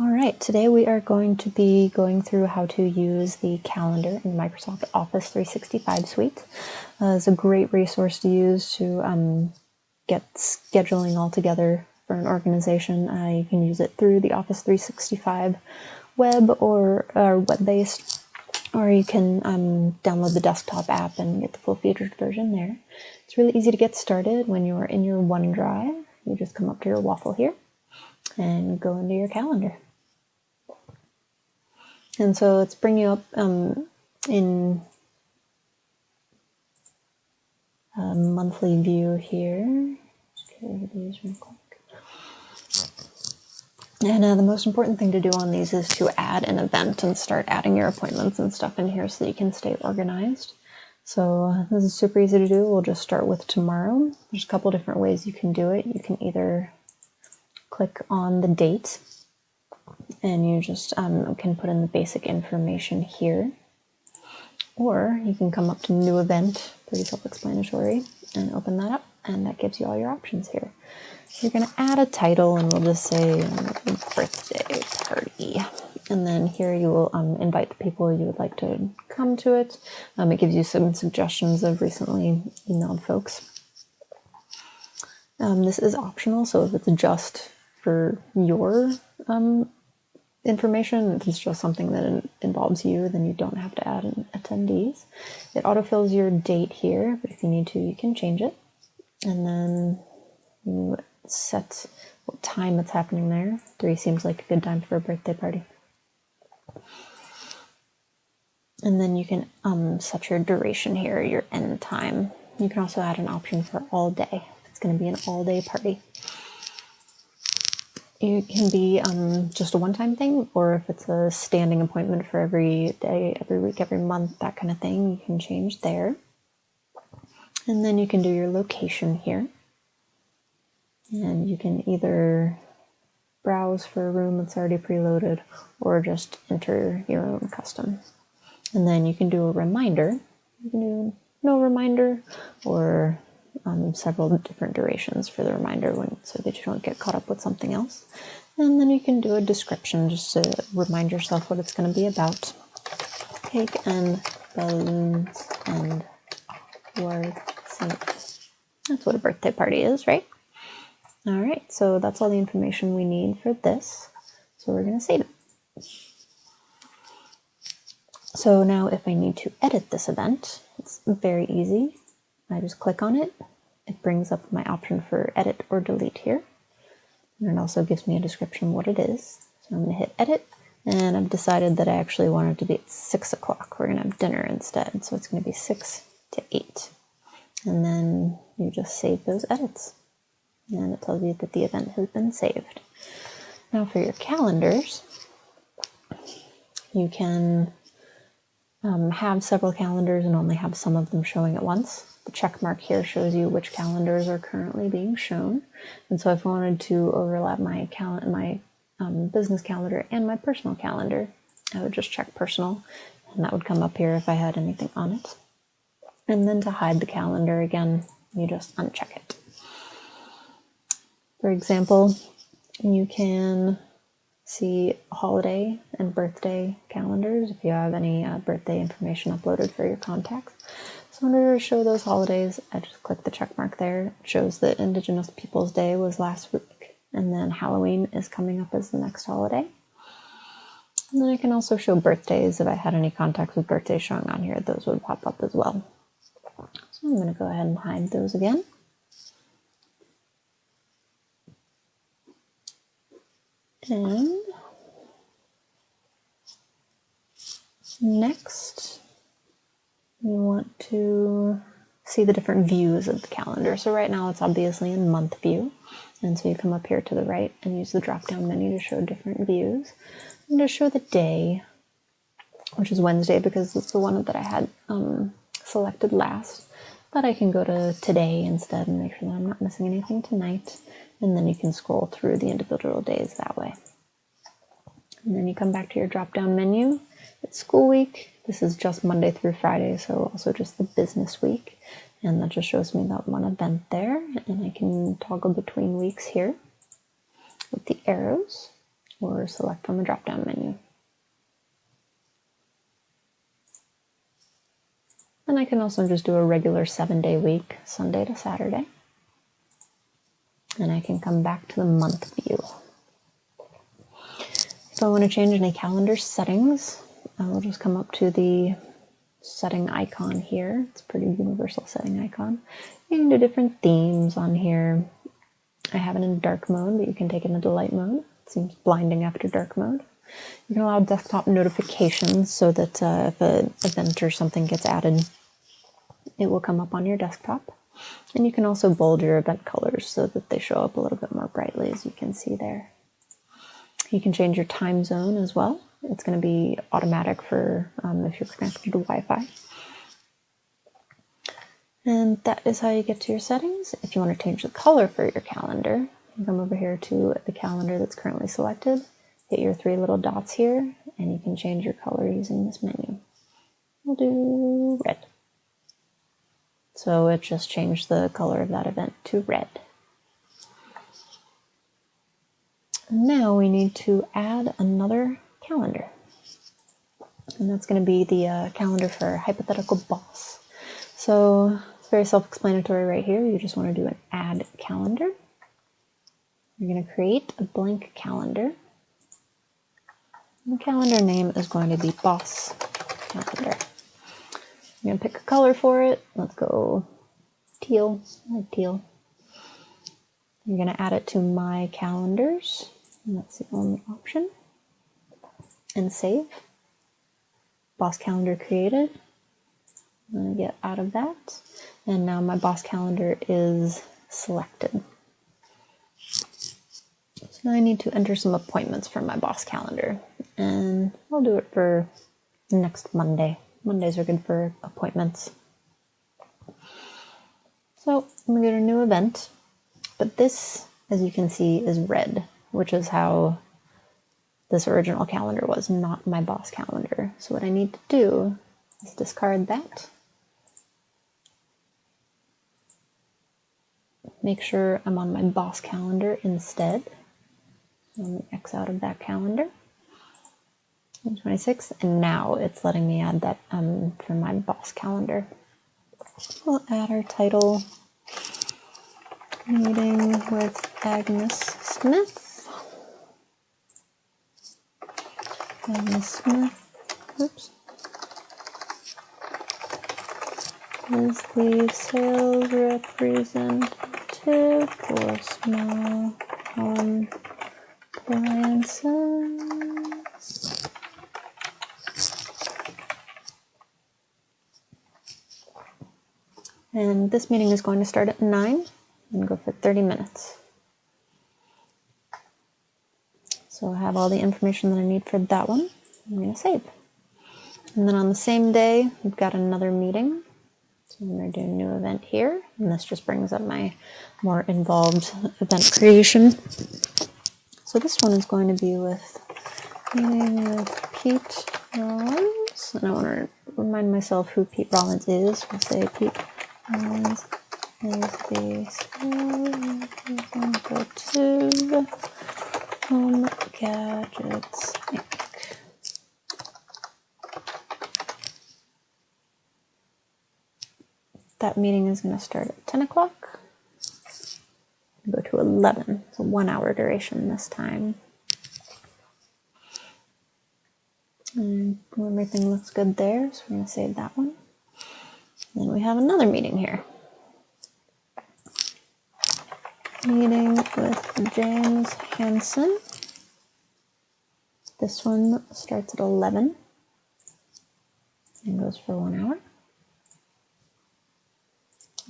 All right, today we are going to be going through how to use the calendar in Microsoft Office 365 suite. It's a great resource to use to get scheduling all together for an organization. You can use it through the Office 365 web or web-based, or you can download the desktop app and get the full featured version there. It's really easy to get started. When you're in your OneDrive, you just come up to your waffle here and go into your calendar. And so let's bring you up in a monthly view here. Just get rid of these real quick. And the most important thing to do on these is to add an event and start adding your appointments and stuff in here so that you can stay organized. So this is super easy to do. We'll just start with tomorrow. There's a couple different ways you can do it. You can either click on the date and you just can put in the basic information here. Or you can come up to new event, pretty self-explanatory, and open that up, and that gives you all your options here. You're going to add a title, and we'll just say birthday party. And then here you will invite the people you would like to come to it. It gives you some suggestions of recently emailed folks. This is optional, so if it's just for your information, if it's just something that involves you, then you don't have to add attendees. It autofills your date here, but if you need to, you can change it. And then you set what time it's happening there. 3 seems like a good time for a birthday party. And then you can set your duration here, your end time. You can also add an option for all day, if it's going to be an all-day party. It can be just a one-time thing, or if it's a standing appointment for every day, every week, every month, that kind of thing, you can change there. And then you can do your location here. And you can either browse for a room that's already preloaded, or just enter your own custom. And then you can do a reminder. You can do no reminder, or several different durations for the reminder so that you don't get caught up with something else. And then you can do a description just to remind yourself what it's going to be about. Cake and balloons and word saints. That's what a birthday party is, right? All right, so that's all the information we need for this. So we're going to save it. So now if I need to edit this event, it's very easy. I just click on it. It brings up my option for edit or delete here. And it also gives me a description of what it is. So I'm going to hit edit, and I've decided that I actually want it to be at 6 o'clock. We're going to have dinner instead, so it's going to be 6 to 8. And then you just save those edits. And it tells you that the event has been saved. Now for your calendars, you can have several calendars and only have some of them showing at once. The check mark here shows you which calendars are currently being shown. And so if I wanted to overlap my business calendar and my personal calendar, I would just check personal, and that would come up here if I had anything on it. And then to hide the calendar again, you just uncheck it. For example, you can see holiday and birthday calendars if you have any birthday information uploaded for your contacts. So in order to show those holidays, I just click the check mark there. It shows that Indigenous Peoples Day was last week, and then Halloween is coming up as the next holiday. And then I can also show birthdays. If I had any contacts with birthdays showing on here, those would pop up as well. So I'm going to go ahead and hide those again. And next, you want to see the different views of the calendar. So right now it's obviously in month view. And so you come up here to the right and use the drop-down menu to show different views. And to show the day, which is Wednesday because it's the one that I had selected last. But I can go to today instead and make sure that I'm not missing anything tonight. And then you can scroll through the individual days that way. And then you come back to your drop-down menu. It's school week. This is just Monday through Friday, so also just the business week. And that just shows me that one event there. And I can toggle between weeks here with the arrows. or select from the drop-down menu. And I can also just do a regular 7-day week, Sunday to Saturday. And I can come back to the month view. If I want to change any calendar settings, I will just come up to the setting icon here. It's a pretty universal setting icon. You can do different themes on here. I have it in dark mode, but you can take it into light mode. It seems blinding after dark mode. You can allow desktop notifications so that if an event or something gets added, it will come up on your desktop. And you can also bold your event colors so that they show up a little bit more brightly, as you can see there. You can change your time zone as well. It's going to be automatic for if you're connected to Wi-Fi. And that is how you get to your settings. If you want to change the color for your calendar, you come over here to the calendar that's currently selected, hit your 3 little dots here, and you can change your color using this menu. We'll do red. So it just changed the color of that event to red. Now we need to add another calendar. And that's going to be the calendar for hypothetical boss. So it's very self-explanatory right here. You just want to do an add calendar. You're going to create a blank calendar. And the calendar name is going to be boss calendar. I'm going to pick a color for it. Let's go teal. I like teal. You're going to add it to my calendars. And that's the only option. And save. Boss calendar created. I'm going to get out of that. And now my boss calendar is selected. So now I need to enter some appointments for my boss calendar. And I'll do it for next Monday. Mondays are good for appointments. So I'm going to go to new event. But this, as you can see, is red, which is how this original calendar was, not my boss calendar. So what I need to do is discard that. Make sure I'm on my boss calendar instead. So I'm going to X out of that calendar. 26, and now it's letting me add that for my boss calendar. We'll add our title, meeting with Agnes Smith. Agnes Smith, oops, is the sales representative for small home appliances. And this meeting is going to start at 9 and go for 30 minutes. So I have all the information that I need for that one. I'm going to save. And then on the same day, we've got another meeting. So I'm going to do a new event here. And this just brings up my more involved event creation. So this one is going to be with meeting with Pete Rollins. And I want to remind myself who Pete Rollins is. We'll say Pete Rollins is the sales representative Home Gadgets Inc. That meeting is going to start at 10 o'clock. Go to 11. It's a 1-hour duration this time. And everything looks good there, so we're going to save that one. Then we have another meeting here. Meeting with James Hansen. This one starts at 11 and goes for 1 hour.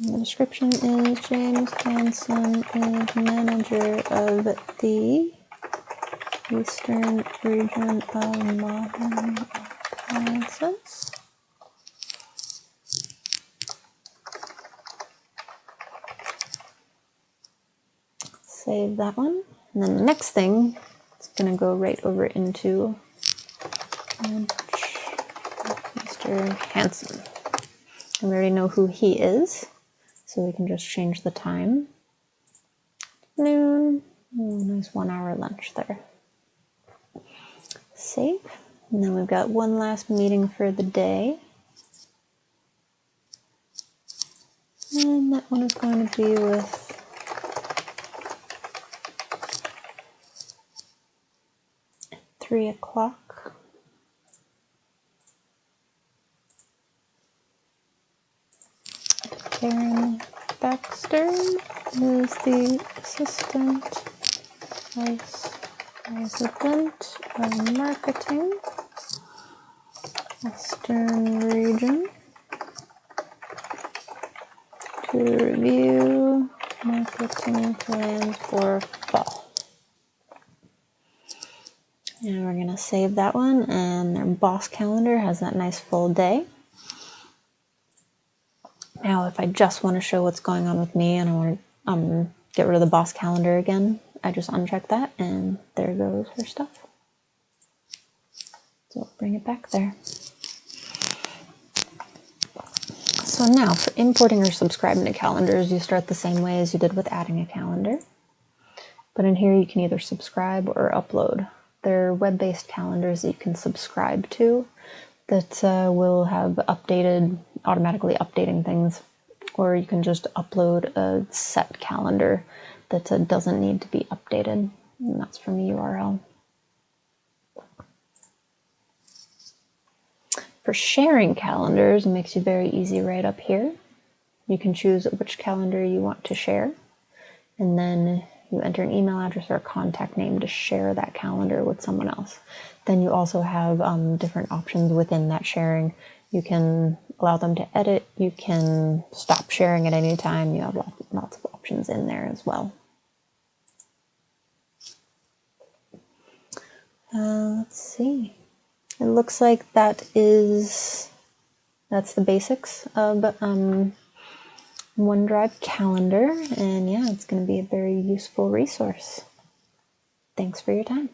And the description is James Hansen is manager of the Eastern region of Modern Appliances. Save that one. And then the next thing, it's going to go right over into Mr. Hansen. And we already know who he is, so we can just change the time. Noon. Oh, nice 1 hour lunch there. save. And then we've got one last meeting for the day. And that one is going to be with at 3 o'clock. Karen Baxter is the Assistant Vice President of Marketing, Western Region, to review marketing plans for fall. And we're going to save that one, and their boss calendar has that nice full day. Now, if I just want to show what's going on with me and I want to get rid of the boss calendar again, I just uncheck that, and there goes her stuff. So I'll bring it back there. So now, for importing or subscribing to calendars, you start the same way as you did with adding a calendar. But in here, you can either subscribe or upload. They're web-based calendars that you can subscribe to that will have automatically updating things. Or you can just upload a set calendar that doesn't need to be updated. And that's from the URL. For sharing calendars, it makes you very easy right up here. You can choose which calendar you want to share, and then you enter an email address or a contact name to share that calendar with someone else. Then you also have different options within that sharing. You can allow them to edit, you can stop sharing at any time, you have lots of options in there as well. Let's see. It looks like that's the basics of OneDrive Calendar, and yeah, it's going to be a very useful resource. Thanks for your time.